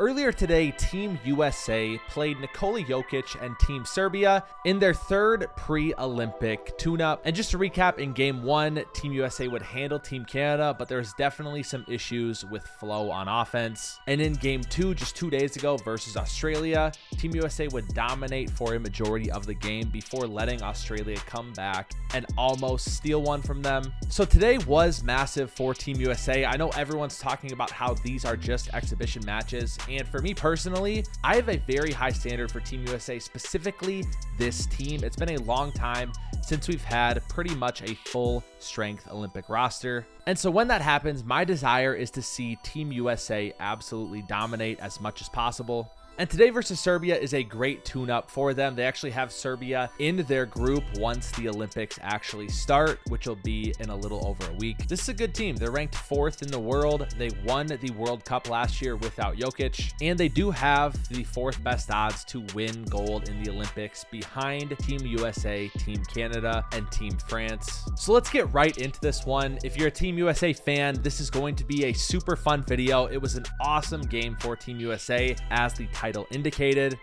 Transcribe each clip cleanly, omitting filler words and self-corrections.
Earlier today, Team USA played Nikola Jokic and Team Serbia in their third pre-Olympic tune-up. And just to recap, in Game 1, Team USA would handle Team Canada, but there's definitely some issues with flow on offense. And in Game 2, just 2 days ago versus Australia, Team USA would dominate for a majority of the game before letting Australia come back and almost steal one from them. So today was massive for Team USA. I know everyone's talking about how these are just exhibition matches. And for me personally, I have a very high standard for Team USA, specifically this team. It's been a long time since we've had pretty much a full strength Olympic roster. And so when that happens, my desire is to see Team USA absolutely dominate as much as possible. And today versus Serbia is a great tune-up for them. They actually have Serbia in their group once the Olympics actually start, which will be in a little over a week. This is a good team. They're ranked 4th in the world. They won the World Cup last year without Jokic, and they do have the 4th best odds to win gold in the Olympics behind Team USA, Team Canada, and Team France. So let's get right into this one. If you're a Team USA fan, this is going to be a super fun video. It was an awesome game for Team USA, as the title indicated.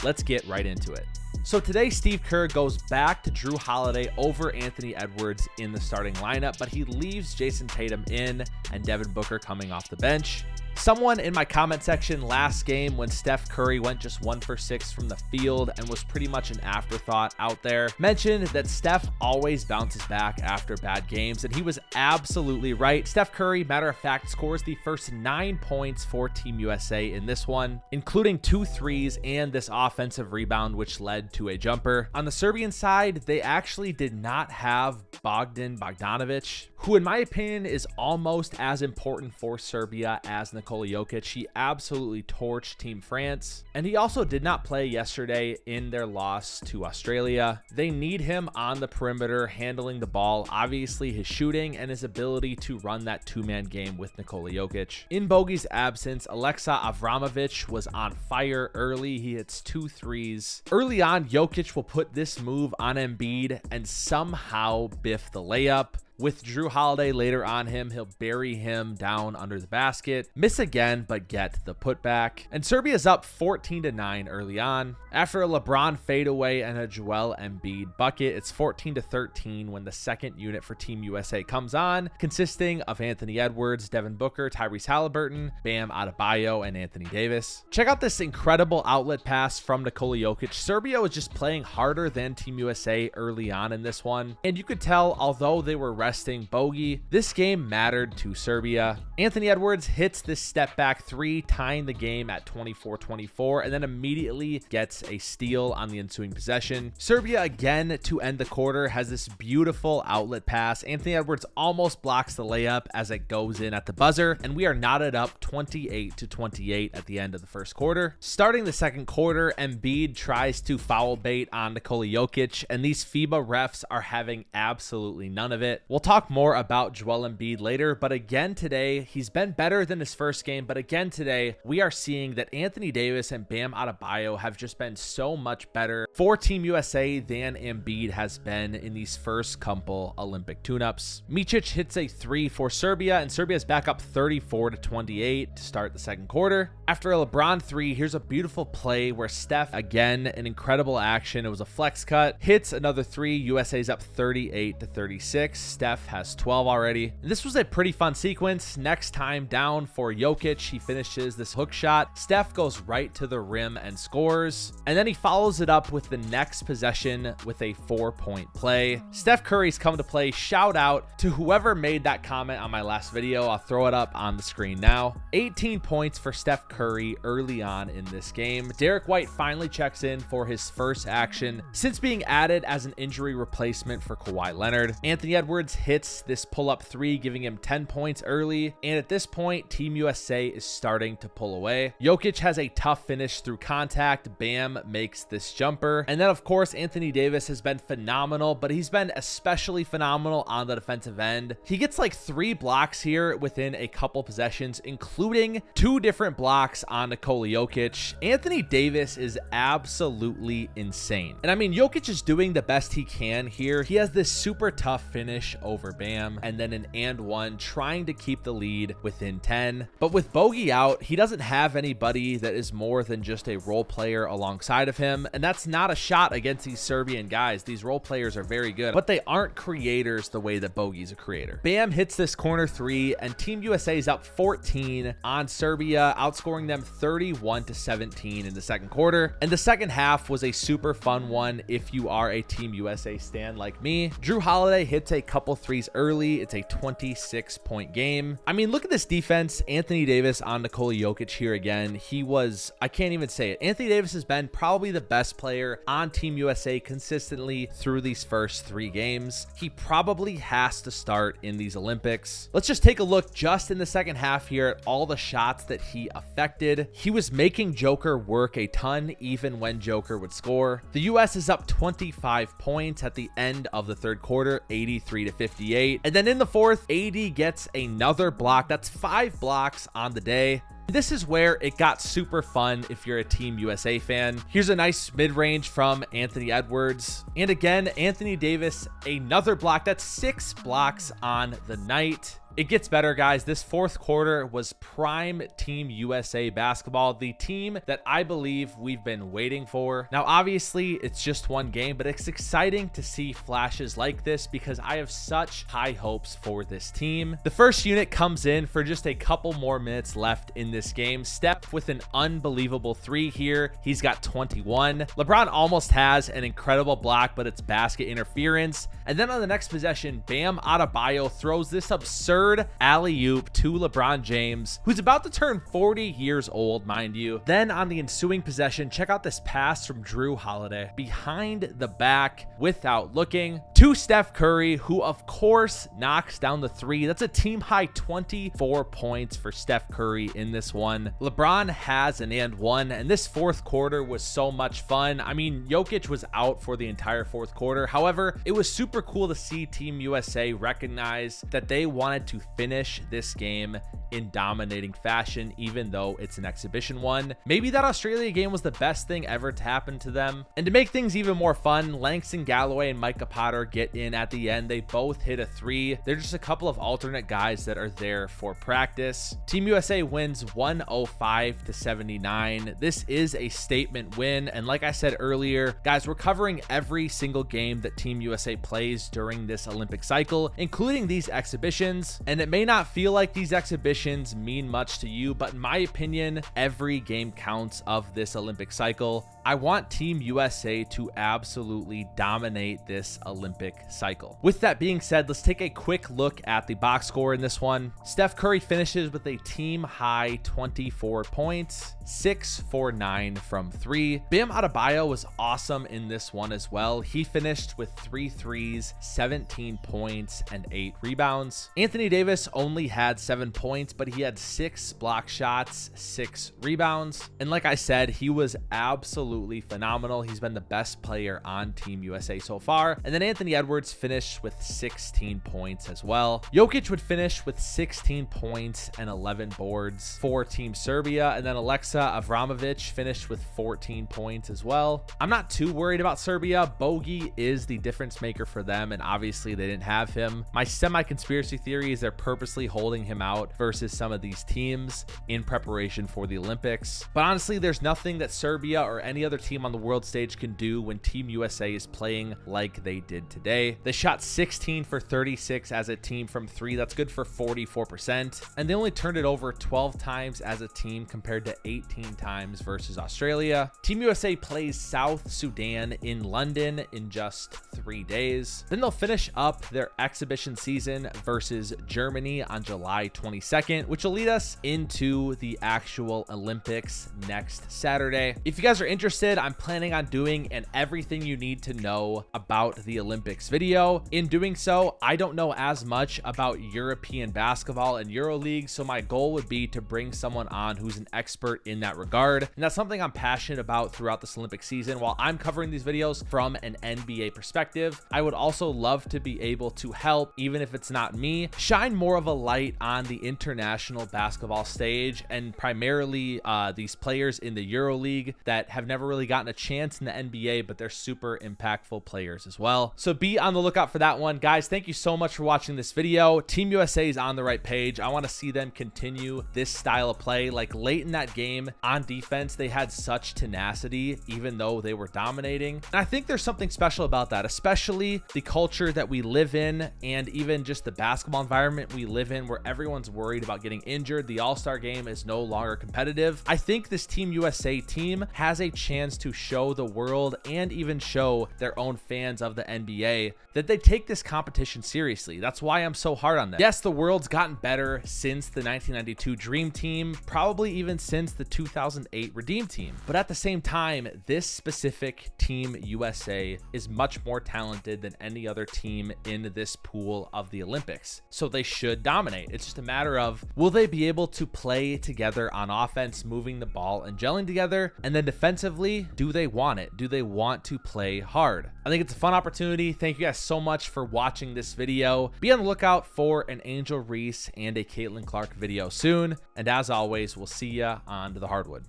Let's get right into it. So today, Steve Kerr goes back to Drew Holiday over Anthony Edwards in the starting lineup, but he leaves Jason Tatum in and Devin Booker coming off the bench. Someone in my comment section last game, when Steph Curry went just 1 for 6 from the field and was pretty much an afterthought out there, mentioned that Steph always bounces back after bad games, and he was absolutely right. Steph Curry, matter of fact, scores the first 9 points for Team USA in this one, including 2 threes and this offensive rebound, which led to a jumper. On the Serbian side, they actually did not have Bogdan Bogdanovic, who in my opinion is almost as important for Serbia as Nikola Jokic. He absolutely torched Team France, and he also did not play yesterday in their loss to Australia. They need him on the perimeter handling the ball, obviously his shooting and his ability to run that 2-man game with Nikola Jokic. In Bogey's absence, Alexa Avramovic was on fire early. He hits 2 threes. Early on, Jokic will put this move on Embiid and somehow biff the layup. With Drew Holiday later on him, he'll bury him down under the basket, miss again, but get the putback. And Serbia's up 14-9 early on. After a LeBron fadeaway and a Joel Embiid bucket, it's 14-13 when the second unit for Team USA comes on, consisting of Anthony Edwards, Devin Booker, Tyrese Halliburton, Bam Adebayo, and Anthony Davis. Check out this incredible outlet pass from Nikola Jokic. Serbia was just playing harder than Team USA early on in this one, and you could tell, although they were resting Bogey, this game mattered to Serbia. Anthony Edwards hits this step back 3, tying the game at 24-24, and then immediately gets a steal on the ensuing possession. Serbia again to end the quarter has this beautiful outlet pass. Anthony Edwards almost blocks the layup as it goes in at the buzzer, and we are knotted up 28-28 at the end of the first quarter. Starting the second quarter, Embiid tries to foul bait on Nikola Jokic, and these FIBA refs are having absolutely none of it. We'll talk more about Joel Embiid later, but again today, he's been better than his first game, but again today, we are seeing that Anthony Davis and Bam Adebayo have just been so much better for Team USA than Embiid has been in these first couple Olympic tune-ups. Micic hits a 3 for Serbia, and Serbia's back up 34-28 to start the second quarter. After a LeBron 3, here's a beautiful play where Steph, again, an incredible action. It was a flex cut, hits another 3. USA's up 38-36. Steph has 12 already. This was a pretty fun sequence. Next time down for Jokic, he finishes this hook shot. Steph goes right to the rim and scores, and then he follows it up with the next possession with a 4-point play. Steph Curry's come to play. Shout out to whoever made that comment on my last video. I'll throw it up on the screen now. 18 points for Steph Curry early on in this game. Derek White finally checks in for his first action since being added as an injury replacement for Kawhi Leonard. Anthony Edwards hits this pull-up 3, giving him 10 points early, and at this point, Team USA is starting to pull away. Jokic has a tough finish through contact. Bam makes this jumper, and then of course Anthony Davis has been phenomenal, but he's been especially phenomenal on the defensive end. He gets like 3 blocks here within a couple possessions, including 2 different blocks on Nikola Jokic. Anthony Davis is absolutely insane, and I mean, Jokic is doing the best he can here. He has this super tough finish over Bam, and then an and one trying to keep the lead within 10. But with Bogey out, he doesn't have anybody that is more than just a role player alongside of him, and that's not a shot against these Serbian guys. These role players are very good, but they aren't creators the way that Bogey's a creator. Bam hits this corner three, and Team USA is up 14 on Serbia, outscoring them 31-17 in the second quarter. And the second half was a super fun one if you are a Team USA stan like me. Drew Holiday hits a couple threes early. It's a 26-point game. I mean, look at this defense. Anthony Davis on Nikola Jokic here again. He was, I can't even say it. Anthony Davis has been probably the best player on Team USA consistently through these first 3 games. He probably has to start in these Olympics. Let's just take a look just in the second half here at all the shots that he affected. He was making Joker work a ton even when Joker would score. The US is up 25 points at the end of the third quarter, 83-58. And then in the fourth, AD gets another block. That's 5 blocks on the day. This is where it got super fun if you're a Team USA fan. Here's a nice mid-range from Anthony Edwards. And again, Anthony Davis, another block. That's 6 blocks on the night. It gets better, guys. This fourth quarter was prime Team USA basketball, the team that I believe we've been waiting for. Now, obviously, it's just one game, but it's exciting to see flashes like this because I have such high hopes for this team. The first unit comes in for just a couple more minutes left in this game. Steph with an unbelievable 3 here. He's got 21. LeBron almost has an incredible block, but it's basket interference. And then on the next possession, Bam Adebayo throws this absurd alley-oop to LeBron James, who's about to turn 40 years old, mind you. Then on the ensuing possession, check out this pass from Drew Holiday behind the back without looking to Steph Curry, who of course knocks down the 3. That's a team high 24 points for Steph Curry in this one. LeBron has an and one, and this fourth quarter was so much fun. I mean, Jokic was out for the entire fourth quarter. However, it was super cool to see Team USA recognize that they wanted to finish this game in dominating fashion, even though it's an exhibition one. Maybe that Australia game was the best thing ever to happen to them. And to make things even more fun, Langston Galloway and Micah Potter get in at the end. They both hit a 3. They're just a couple of alternate guys that are there for practice. Team USA wins 105-79. This is a statement win. And like I said earlier, guys, we're covering every single game that Team USA plays during this Olympic cycle, including these exhibitions. And it may not feel like these exhibitions mean much to you, but in my opinion, every game counts of this Olympic cycle. I want Team USA to absolutely dominate this Olympic cycle. With that being said, let's take a quick look at the box score in this one. Steph Curry finishes with a team high 24 points, 6 for 9 from 3. Bam Adebayo was awesome in this one as well. He finished with 3 threes, 17 points, and 8 rebounds. Anthony Davis only had 7 points, but he had 6 block shots, 6 rebounds. And like I said, he was absolutely phenomenal. He's been the best player on Team USA so far. And then Anthony Edwards finished with 16 points as well. Jokic would finish with 16 points and 11 boards for Team Serbia. And then Alexa Avramovic finished with 14 points as well. I'm not too worried about Serbia. Bogey is the difference maker for them, and obviously they didn't have him. My semi-conspiracy theory is they're purposely holding him out versus some of these teams in preparation for the Olympics. But honestly, there's nothing that Serbia or any other team on the world stage can do when Team USA is playing like they did today. They shot 16 for 36 as a team from 3. That's good for 44%. And they only turned it over 12 times as a team compared to 18 times versus Australia. Team USA plays South Sudan in London in just 3 days. Then they'll finish up their exhibition season versus Germany on July 22nd, which will lead us into the actual Olympics next Saturday. If you guys are interested, I'm planning on doing an everything you need to know about the Olympics video. In doing so, I don't know as much about European basketball and EuroLeague, so my goal would be to bring someone on who's an expert in that regard. And that's something I'm passionate about throughout this Olympic season. While I'm covering these videos from an NBA perspective, I would also love to be able to help, even if it's not me, shine more of a light on the international basketball stage and primarily these players in the EuroLeague that have never never really gotten a chance in the NBA, but they're super impactful players as well. So be on the lookout for that one. Guys, thank you so much for watching this video. Team USA is on the right page. I want to see them continue this style of play. Like late in that game on defense, they had such tenacity, even though they were dominating. And I think there's something special about that, especially the culture that we live in and even just the basketball environment we live in where everyone's worried about getting injured. The All-Star game is no longer competitive. I think this Team USA team has a chance to show the world and even show their own fans of the NBA that they take this competition seriously. That's why I'm so hard on them. Yes, the world's gotten better since the 1992 Dream Team, probably even since the 2008 Redeem Team. But at the same time, this specific Team USA is much more talented than any other team in this pool of the Olympics. So they should dominate. It's just a matter of, will they be able to play together on offense, moving the ball and gelling together? And then defensively, do they want it? Do they want to play hard? I think it's a fun opportunity. Thank you guys so much for watching this video. Be on the lookout for an Angel Reese and a Caitlin Clark video soon. And as always, we'll see ya on to the hardwood.